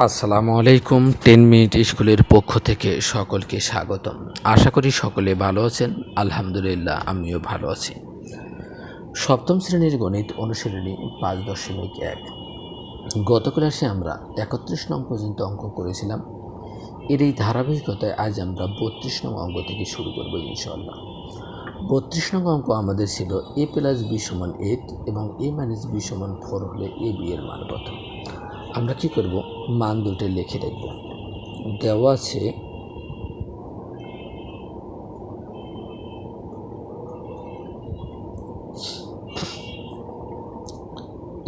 আসসালামু আলাইকুম। 10 মিনিট স্কুলের পক্ষ থেকে সকলকে স্বাগতম। আশা করি সকলে ভালো আছেন। আলহামদুলিল্লাহ আমিও ভালো আছি। সপ্তম শ্রেণীর গণিত অনুশীলনী 5.1। গত ক্লাসে আমরা 31 নং পর্যন্ত অঙ্ক করেছিলাম। এর এই ধারাবাহিকতায় আজ আমরা 32 নং অঙ্ক থেকে শুরু করব ইনশাআল্লাহ। 32 নং অঙ্ক আমাদের ছিল a + b = 8 এবং a - b = 4 হলে a b এর মান কত। আমরা কি করব, মান দুটো লিখে রাখব। দেওয়া আছে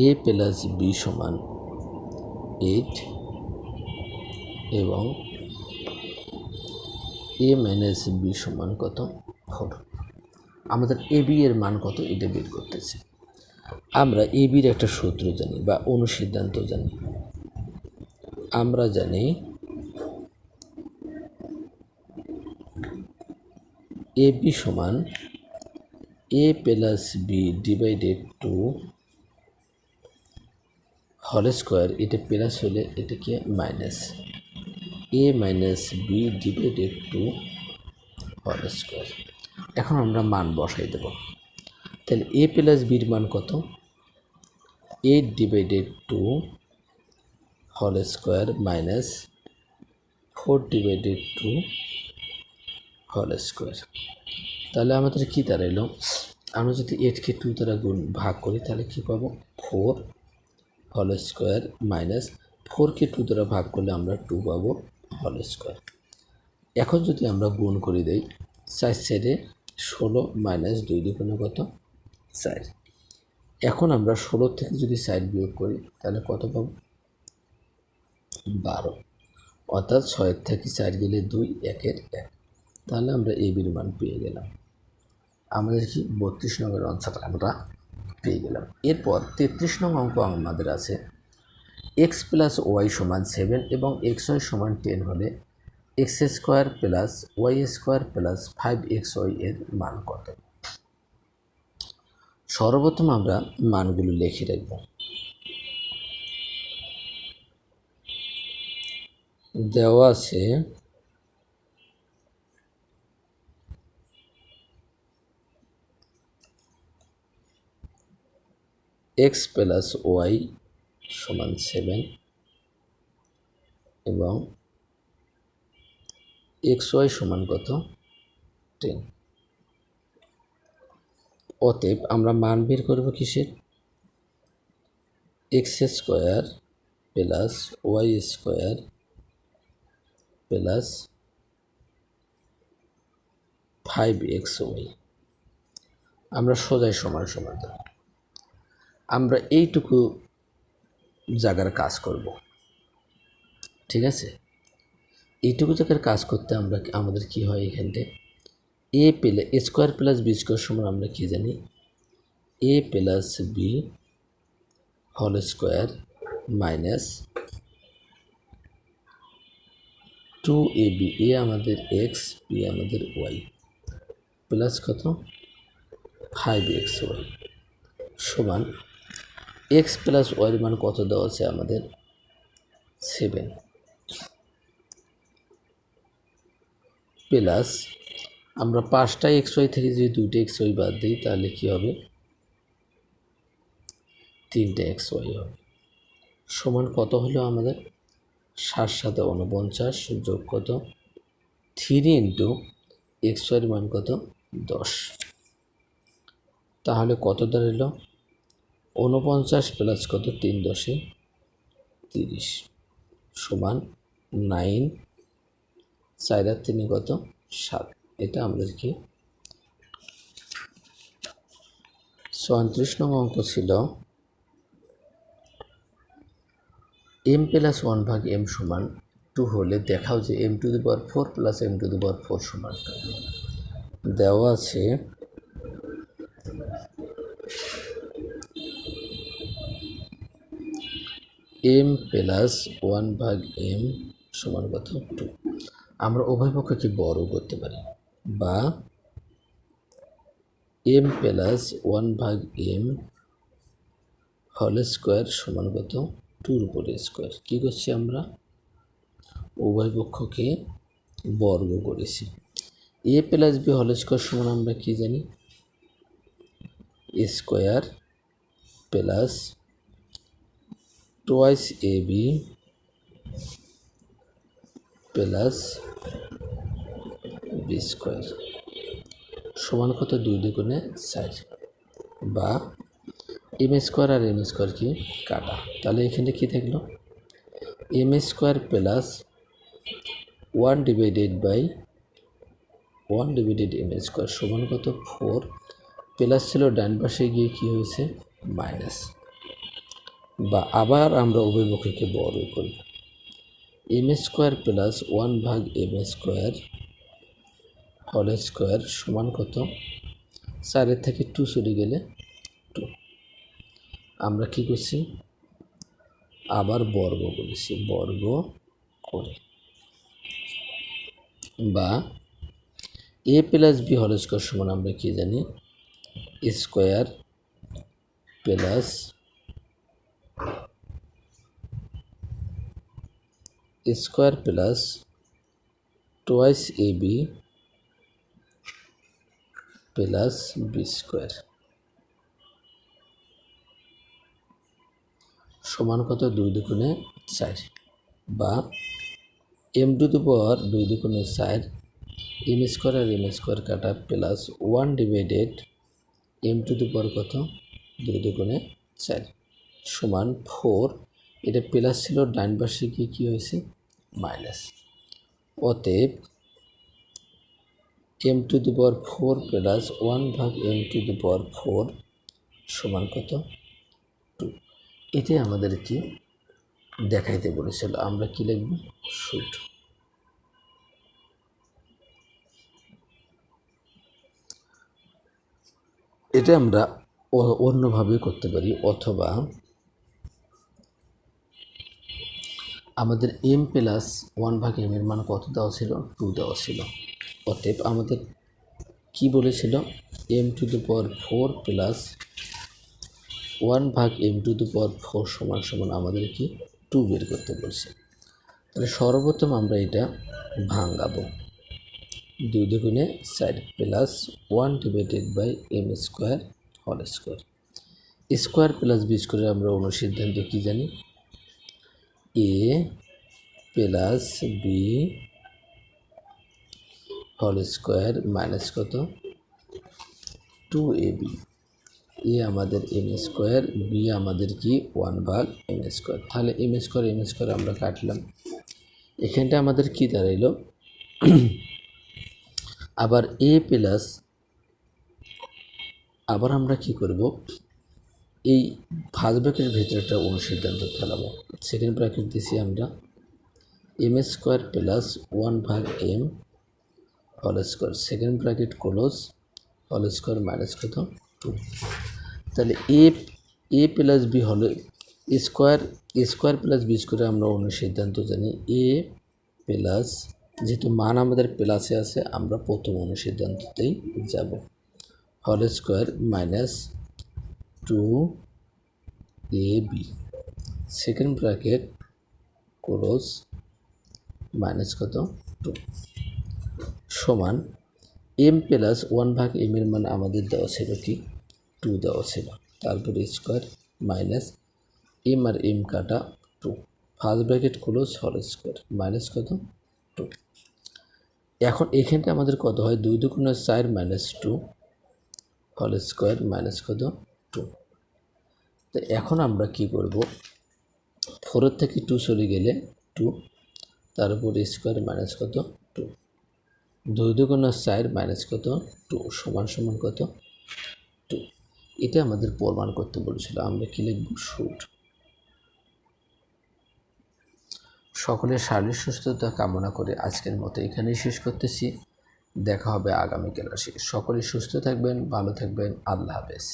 a + b = 8 এবং a - b = কত, 4। আমাদের a b এর মান কত এটা বের করতেছে। আমরা a b এর একটা সূত্র জানি বা অনুসিদ্ধান্ত জানি। আমরা জানি a b = a + b / 2 whole square. এটা প্লাস হলে এটা কি minus, a - b / 2 whole square. এখন আমরা মান বসাই দেব। তাহলে a + b এর মান কত, 8 / 2 whole square minus 4 / 2 whole square. তাহলে আমাদের কী দাঁড়াইলো, আমরা যদি 8কে 2 দ্বারা ভাগ করি তাহলে কী পাবো, 4 হোল স্কোয়ার মাইনাস 4কে 2 দ্বারা ভাগ করলে আমরা 2 পাবো হোল স্কোয়ার। এখন যদি আমরা গুণ করে দেই 4 সাইডে 16 মাইনাস 2 দুগুণে কত, 4। এখন আমরা 16 থেকে যদি 4 বিয়োগ করি তাহলে কত পাবো, 12। অর্থাৎ 6 থেকে 4 গেলে 2, 1-এর 1। তাহলে আমরা a b এর মান পেয়ে গেলাম। আমাদের কি 32 নম্বরের আনসার আমরা পেয়ে গেলাম। এরপর 33 নং অঙ্ক আমাদের আছে x + y = 7 এবং xy = 10 হলে x² + y² + 5xy এর মান কত। সর্বপ্রথম আমরা মানগুলো লিখে রাখব। দেওয়া আছে x + y = 7 এবং xy = কত, 10। অতএব আমরা মান বের করব কিসের, x² + y² + 5xy। আমরা সোজাই সমান সমান দেব। আমরা এইটুকু জায়গার কাজ করব, ঠিক আছে। এইটুকু জায়গার কাজ করতে আমাদের কি হয়, এখানটা a² + b² সমান আমরা কি জানি, a + b whole square minus 2ab, a আমাদের x, b আমাদের y প্লাস কত, 5xy সমান x + y এর মান কত দেওয়া আছে আমাদের, 7 প্লাস আমরা 5টা xy থেকে যদি 2টা xy বাদ দিই তাহলে কি হবে, 3টা xy হবে। সমান কত হলো আমাদের, 7 × 7 = 49 যোগ কত, 3 × xy এর মান কত, 10। তাহলে কত দাঁড়ালো, 49 প্লাস কত, 3 × 10 = 30 সমান 9, 4 আর 3 কত, 7। এটা আমাদেরকে 34 নং অঙ্ক ছিল m + 1/m = 2 হলে দেখাও যে m⁴ + m⁴ সমান 2। দেওয়া আছে m + 1/m = কত, 2। আমরা উভয় পক্ষকে বড় করতে পারি, বা m + 1/m হোল স্কোয়ার সমান কত, 2 × স্কোয়ার। কী করছি আমরা, উভয় পক্ষকে বর্গ করেছি। A plus B whole square সমান আমরা কি জানি, A square plus twice A B plus B square সমান কত, 2 দুগুণে 4, বা এম স্কোয়ার আর এম স্কোয়ার কি কাটা, তাহলে এখানে কি থাকলো, M square plus 1 divided by 1 divided M square সমান কত 4, প্লাস ছিল ডান পাশে গিয়ে কি হয়েছে মাইনাস, বা আবার আমরা উভয় পক্ষকে বর্গ করি, এম স্কোয়ার প্লাস 1 ভাগ এম স্কোয়ার হোল স্কোয়ার সমান কত, 4 থেকে 2 চলে গেলে 2, আমরা কি করছি আবার বর্গ করেছি, বর্গ করে, বা a plus B whole square সমান আমরা কি জানি, square plus square plus twice A B plus B square সমান কত 2 দুগুণে 4, বা এম টু দি পাওয়ার 2 দুগুণে 4, এম স্কোয়ার আর এম স্কোয়ার কাটা plus 1 divided m to the power কত 2 দুগুণে 4 সমান 4, এটা প্লাস ছিল ডান পাশে গিয়ে কী হয়েছে মাইনাস, অতএব M to the power 4 plus 1 ভাগ এম টু দি পাওয়ার 4 সমান কত 2, এটাই আমাদের কি দেখাইতে বলেছিল, আমরা কি লিখব শুড। এটা আমরা অন্যভাবে করতে পারি, অথবা আমাদের এম প্লাস 1 ভাগ এম এর মান কত দেওয়া ছিল 2 দেওয়া ছিল, অতএব আমাদের কি বলেছিল M to the power 4 plus 1 ভাগ এম টু দি পাওয়ার 4 সমান সমান আমাদের কি 2 বের করতে বলছে। তাহলে সর্বপ্রথম আমরা এটা ভাঙাবো, 2 দুগুণে 4 plus 1 divided by m square whole square, square plus B স্কোয়ারে আমরা অনুসিদ্ধান্ত কি জানি, a plus B whole square minus কত 2ab, এ আমাদের এম স্কোয়ার, বি আমাদের কি 1 ভাগ এম স্কোয়ার, তাহলে এম স্কোয়ার আমরা কাটলাম, এখানটা আমাদের কি দাঁড়াইল, আবার এ প্লাস, আবার আমরা কি করব এই ফার্স্ট ব্র্যাকেটের ভিতরে একটা অনুসিদ্ধান্ত ফেলাবো, সেকেন্ড ব্র্যাকেট দিছি আমরা এম স্কোয়ার প্লাস 1 ভাগ M whole square, second bracket close, whole square minus কত 2, তাহলে এ প্লাস বি হলে স্কোয়ার প্লাস বি স্কোয়ারে আমরা অনুসিদ্ধান্ত জানি, এ প্লাস, যেহেতু মান আমাদের প্লাসে আছে আমরা প্রথম অনুসিদ্ধান্ততেই যাব, whole square minus 2ab, second bracket close minus কত 2 সমান এম প্লাস 1 ভাগ এম এর মান আমাদের দেওয়া ছিল কি 2 দেওয়া ছিল, তারপরে স্কোয়ার মাইনাস এম আর এম কাটা 2, first bracket close whole square minus কত 2, এখন এখানটা আমাদের কত হয় 2 দুগুণে 4 মাইনাস 2 হোল স্কোয়ার মাইনাস কত 2, তো এখন আমরা কি করব 4 থেকে 2 চলে গেলে 2, তারপর স্কোয়ার মাইনাস কত 2, 2 দুগুণে 4 মাইনাস কত 2 সমান সমান কত 2, এটা আমাদের প্রমাণ করতে বলেছিল, আমরা কি লিখব শুড। সকলের শারীরিক সুস্থতা কামনা করে আজকের মতো এখানেই শেষ করতেছি, দেখা হবে আগামী ক্লাসে, সকলে সুস্থ থাকবেন, ভালো থাকবেন, আল্লাহ হাফেজ।